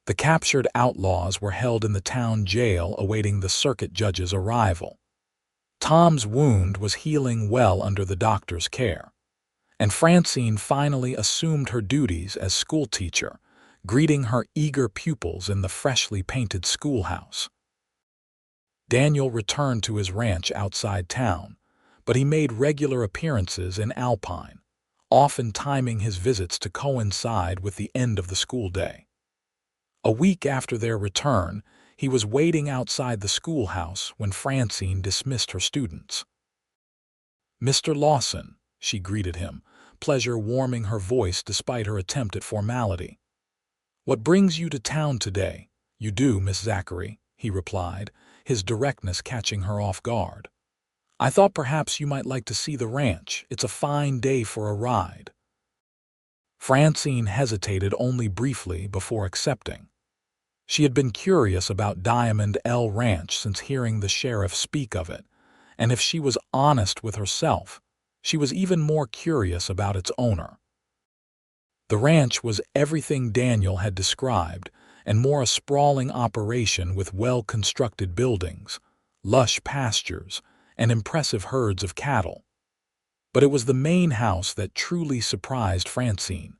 The captured outlaws were held in the town jail awaiting the circuit judge's arrival. Tom's wound was healing well under the doctor's care, and Francine finally assumed her duties as schoolteacher, greeting her eager pupils in the freshly painted schoolhouse. Daniel returned to his ranch outside town, but he made regular appearances in Alpine, often timing his visits to coincide with the end of the school day. A week after their return, he was waiting outside the schoolhouse when Francine dismissed her students. "Mr. Lawson," she greeted him, pleasure warming her voice despite her attempt at formality. "What brings you to town today?" "You do, Miss Zachary," he replied, his directness catching her off guard. "I thought perhaps you might like to see the ranch. It's a fine day for a ride." Francine hesitated only briefly before accepting. She had been curious about Diamond L Ranch since hearing the sheriff speak of it, and if she was honest with herself, she was even more curious about its owner. The ranch was everything Daniel had described, and more a sprawling operation with well-constructed buildings, lush pastures, and impressive herds of cattle. But it was the main house that truly surprised Francine.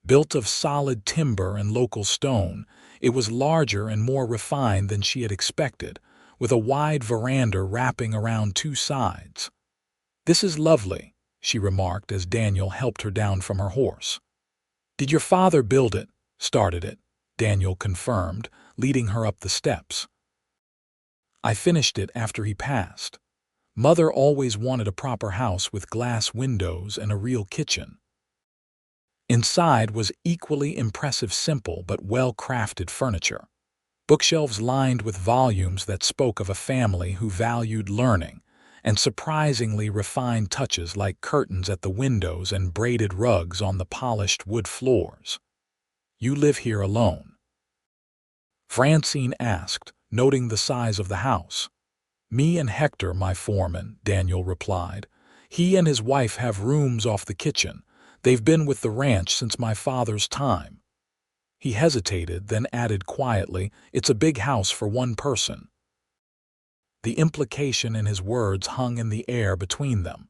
Built of solid timber and local stone, it was larger and more refined than she had expected, with a wide veranda wrapping around two sides. "This is lovely," she remarked as Daniel helped her down from her horse. "Did your father build it?" "Started it," Daniel confirmed, leading her up the steps. "I finished it after he passed. Mother always wanted a proper house with glass windows and a real kitchen." Inside was equally impressive simple but well-crafted furniture. Bookshelves lined with volumes that spoke of a family who valued learning, and surprisingly refined touches like curtains at the windows and braided rugs on the polished wood floors. "You live here alone?" Francine asked, noting the size of the house. "Me and Hector, my foreman," Daniel replied. "He and his wife have rooms off the kitchen. They've been with the ranch since my father's time." He hesitated, then added quietly, "It's a big house for one person." The implication in his words hung in the air between them.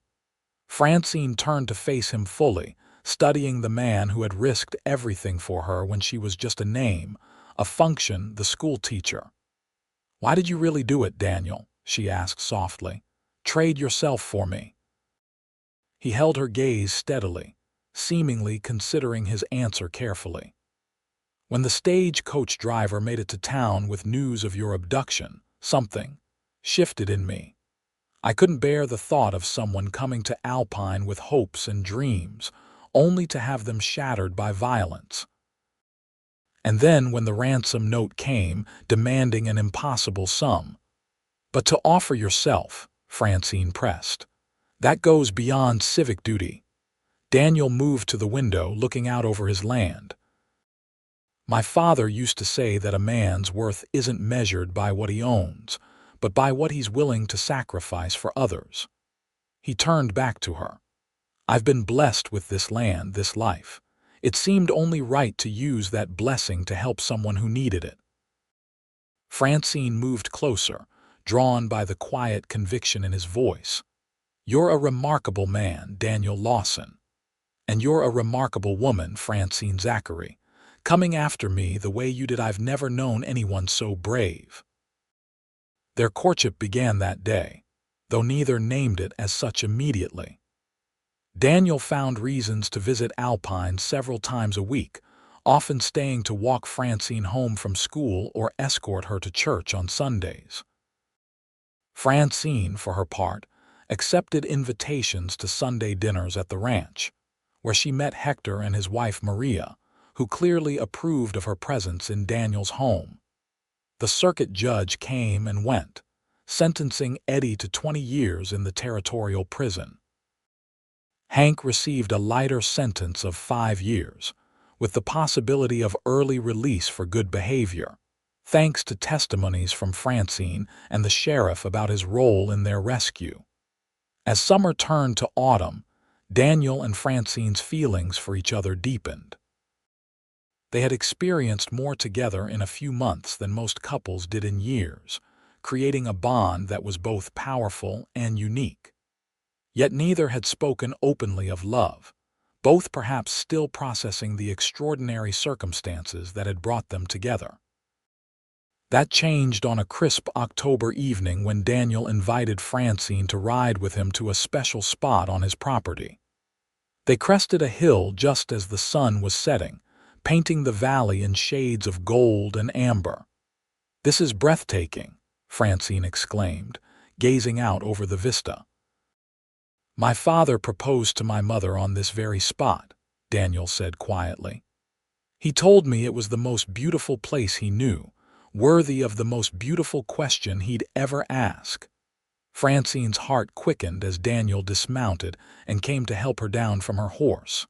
Francine turned to face him fully, studying the man who had risked everything for her when she was just a name, a function, the schoolteacher. "Why did you really do it, Daniel?" she asked softly. "Trade yourself for me." He held her gaze steadily, seemingly considering his answer carefully. When the stagecoach driver made it to town with news of your abduction, something shifted in me. I couldn't bear the thought of someone coming to Alpine with hopes and dreams, only to have them shattered by violence. And then when the ransom note came, demanding an impossible sum. But to offer yourself, Francine pressed. That goes beyond civic duty. Daniel moved to the window, looking out over his land. My father used to say that a man's worth isn't measured by what he owns, but by what he's willing to sacrifice for others. He turned back to her. I've been blessed with this land, this life. It seemed only right to use that blessing to help someone who needed it. Francine moved closer, drawn by the quiet conviction in his voice. You're a remarkable man, Daniel Lawson. And you're a remarkable woman, Francine Zachary. Coming after me the way you did, I've never known anyone so brave. Their courtship began that day, though neither named it as such immediately. Daniel found reasons to visit Alpine several times a week, often staying to walk Francine home from school or escort her to church on Sundays. Francine, for her part, accepted invitations to Sunday dinners at the ranch, where she met Hector and his wife Maria, who clearly approved of her presence in Daniel's home. The circuit judge came and went, sentencing Eddie to 20 years in the territorial prison. Hank received a lighter sentence of 5 years, with the possibility of early release for good behavior, thanks to testimonies from Francine and the sheriff about his role in their rescue. As summer turned to autumn, Daniel and Francine's feelings for each other deepened. They had experienced more together in a few months than most couples did in years, creating a bond that was both powerful and unique. Yet neither had spoken openly of love, both perhaps still processing the extraordinary circumstances that had brought them together. That changed on a crisp October evening when Daniel invited Francine to ride with him to a special spot on his property. They crested a hill just as the sun was setting, painting the valley in shades of gold and amber. "This is breathtaking," Francine exclaimed, gazing out over the vista. "My father proposed to my mother on this very spot," Daniel said quietly. "He told me it was the most beautiful place he knew, worthy of the most beautiful question he'd ever ask." Francine's heart quickened as Daniel dismounted and came to help her down from her horse.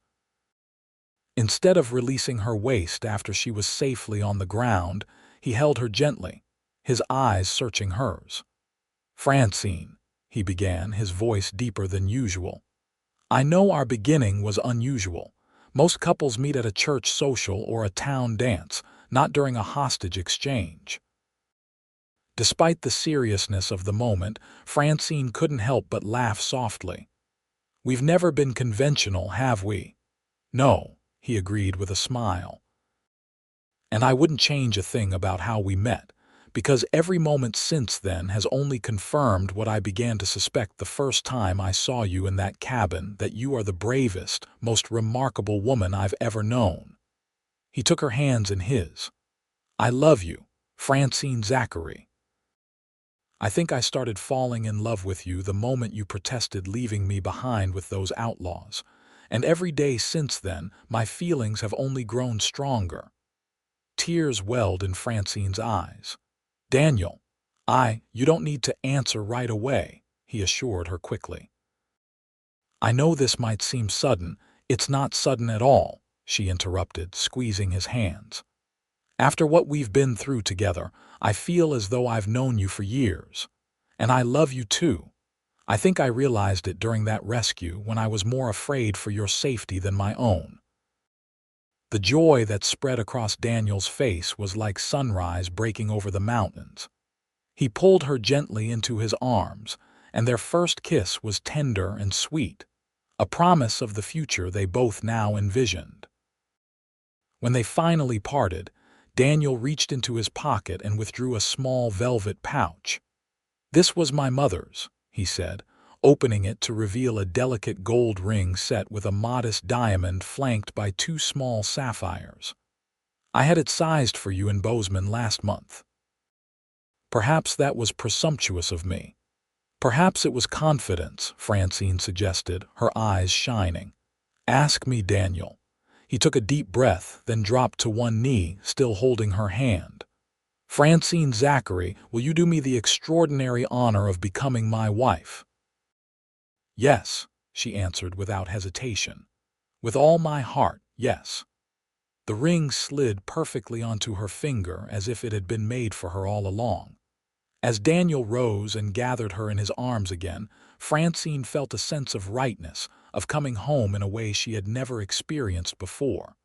Instead of releasing her waist after she was safely on the ground, he held her gently, his eyes searching hers. "Francine," he began, his voice deeper than usual. "I know our beginning was unusual. Most couples meet at a church social or a town dance, not during a hostage exchange." Despite the seriousness of the moment, Francine couldn't help but laugh softly. "We've never been conventional, have we?" "No," he agreed with a smile. "And I wouldn't change a thing about how we met, because every moment since then has only confirmed what I began to suspect the first time I saw you in that cabin, that you are the bravest, most remarkable woman I've ever known." He took her hands in his. "I love you, Francine Zachary. I think I started falling in love with you the moment you protested leaving me behind with those outlaws, and every day since then my feelings have only grown stronger." Tears welled in Francine's eyes. "Daniel, you don't need to answer right away," he assured her quickly. "I know this might seem sudden. It's not sudden at all," she interrupted, squeezing his hands. "After what we've been through together, I feel as though I've known you for years. And I love you too. I think I realized it during that rescue when I was more afraid for your safety than my own." The joy that spread across Daniel's face was like sunrise breaking over the mountains. He pulled her gently into his arms, and their first kiss was tender and sweet, a promise of the future they both now envisioned. When they finally parted, Daniel reached into his pocket and withdrew a small velvet pouch. "This was my mother's," he said, opening it to reveal a delicate gold ring set with a modest diamond flanked by two small sapphires. "I had it sized for you in Bozeman last month." Perhaps that was presumptuous of me. Perhaps it was confidence, Francine suggested, her eyes shining. "Ask me, Daniel." He took a deep breath, then dropped to one knee, still holding her hand. "Francine Zachary, will you do me the extraordinary honor of becoming my wife?" "Yes," she answered without hesitation. "With all my heart, yes." The ring slid perfectly onto her finger as if it had been made for her all along. As Daniel rose and gathered her in his arms again, Francine felt a sense of rightness, of coming home in a way she had never experienced before.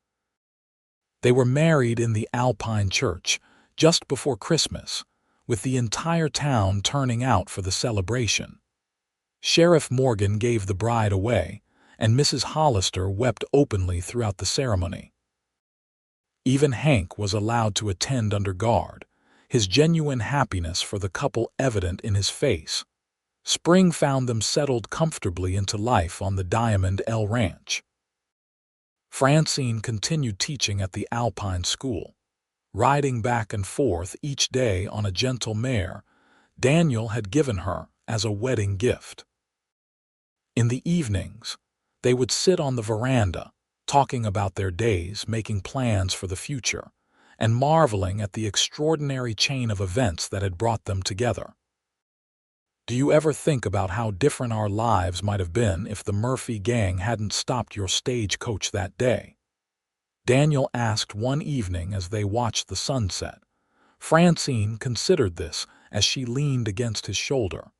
They were married in the Alpine church, just before Christmas, with the entire town turning out for the celebration. Sheriff Morgan gave the bride away, and Mrs. Hollister wept openly throughout the ceremony. Even Hank was allowed to attend under guard, his genuine happiness for the couple evident in his face. Spring found them settled comfortably into life on the Diamond L Ranch. Francine continued teaching at the Alpine school. Riding back and forth each day on a gentle mare Daniel had given her as a wedding gift. In the evenings, they would sit on the veranda, talking about their days, making plans for the future, and marveling at the extraordinary chain of events that had brought them together. "Do you ever think about how different our lives might have been if the Murphy gang hadn't stopped your stagecoach that day?" Daniel asked one evening as they watched the sunset. Francine considered this as she leaned against his shoulder.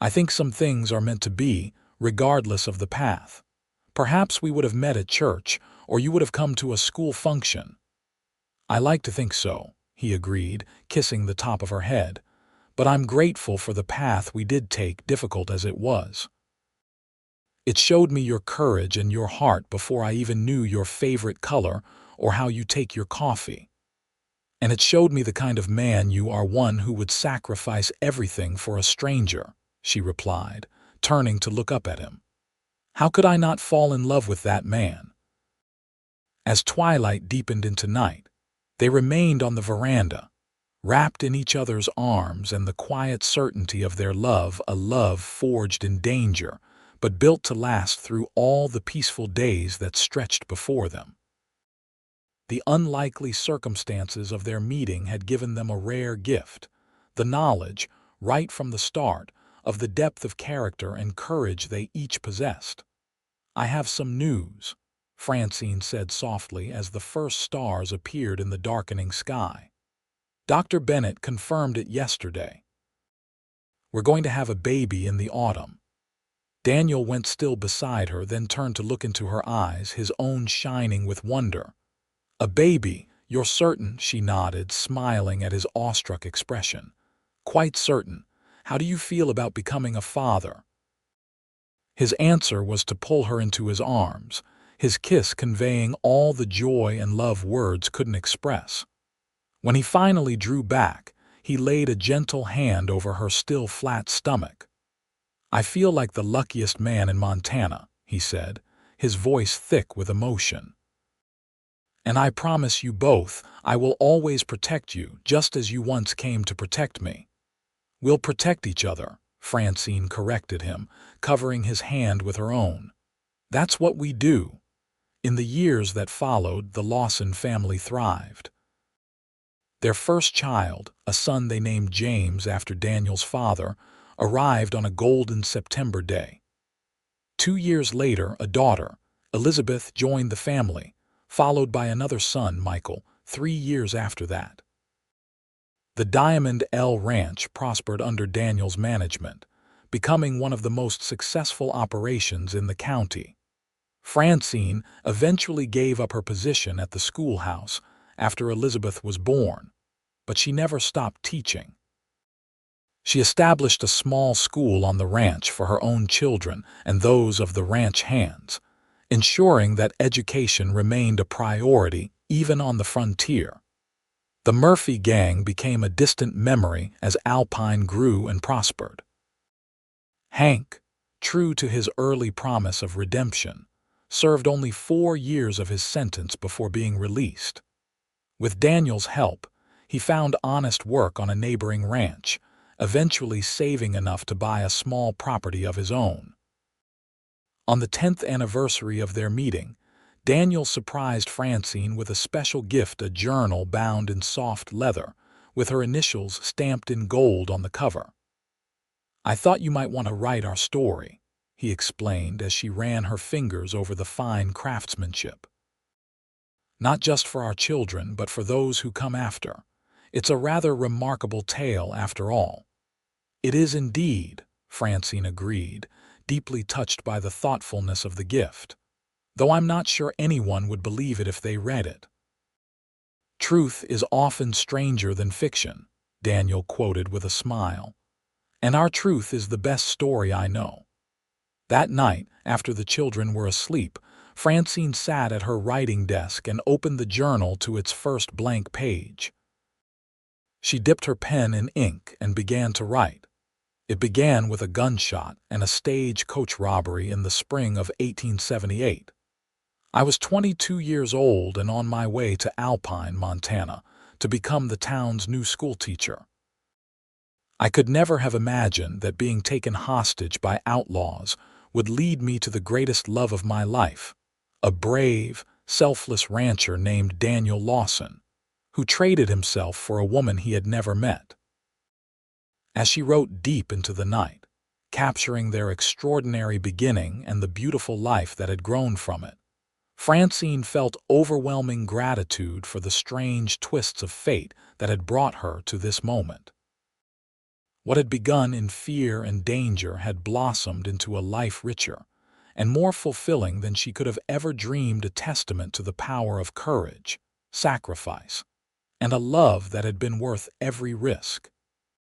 "I think some things are meant to be, regardless of the path. Perhaps we would have met at church, or you would have come to a school function." "I like to think so," he agreed, kissing the top of her head. "But I'm grateful for the path we did take, difficult as it was. It showed me your courage and your heart before I even knew your favorite color or how you take your coffee. And it showed me the kind of man you are, one who would sacrifice everything for a stranger," she replied, turning to look up at him. "How could I not fall in love with that man?" As twilight deepened into night, they remained on the veranda, wrapped in each other's arms and the quiet certainty of their love, a love forged in danger, but built to last through all the peaceful days that stretched before them. The unlikely circumstances of their meeting had given them a rare gift, the knowledge, right from the start, of the depth of character and courage they each possessed. "I have some news," Francine said softly as the first stars appeared in the darkening sky. "Dr. Bennett confirmed it yesterday. We're going to have a baby in the autumn." Daniel went still beside her, then turned to look into her eyes, his own shining with wonder. "A baby, you're certain?" She nodded, smiling at his awestruck expression. "Quite certain. How do you feel about becoming a father?" His answer was to pull her into his arms, his kiss conveying all the joy and love words couldn't express. When he finally drew back, he laid a gentle hand over her still flat stomach. "I feel like the luckiest man in Montana," he said, his voice thick with emotion. "And I promise you both I will always protect you, just as you once came to protect me." "We'll protect each other," Francine corrected him, covering his hand with her own. "That's what we do." In the years that followed, the Lawson family thrived. Their first child, a son they named James after Daniel's father, arrived on a golden September day. 2 years later, a daughter, Elizabeth, joined the family, followed by another son, Michael, 3 years after that. The Diamond L Ranch prospered under Daniel's management, becoming one of the most successful operations in the county. Francine eventually gave up her position at the schoolhouse after Elizabeth was born, but she never stopped teaching. She established a small school on the ranch for her own children and those of the ranch hands, ensuring that education remained a priority even on the frontier. The Murphy gang became a distant memory as Alpine grew and prospered. Hank, true to his early promise of redemption, served only 4 years of his sentence before being released. With Daniel's help, he found honest work on a neighboring ranch, eventually saving enough to buy a small property of his own. On the 10th anniversary of their meeting, Daniel surprised Francine with a special gift, a journal bound in soft leather, with her initials stamped in gold on the cover. "I thought you might want to write our story," he explained as she ran her fingers over the fine craftsmanship. "Not just for our children, but for those who come after. It's a rather remarkable tale after all." "It is indeed," Francine agreed, deeply touched by the thoughtfulness of the gift, "though I'm not sure anyone would believe it if they read it." "Truth is often stranger than fiction," Daniel quoted with a smile. "And our truth is the best story I know." That night, after the children were asleep, Francine sat at her writing desk and opened the journal to its first blank page. She dipped her pen in ink and began to write. It began with a gunshot and a stagecoach robbery in the spring of 1878. "I was 22 years old and on my way to Alpine, Montana, to become the town's new schoolteacher. I could never have imagined that being taken hostage by outlaws would lead me to the greatest love of my life, a brave, selfless rancher named Daniel Lawson, who traded himself for a woman he had never met." As she wrote deep into the night, capturing their extraordinary beginning and the beautiful life that had grown from it, Francine felt overwhelming gratitude for the strange twists of fate that had brought her to this moment. What had begun in fear and danger had blossomed into a life richer and more fulfilling than she could have ever dreamed, a testament to the power of courage, sacrifice, and a love that had been worth every risk.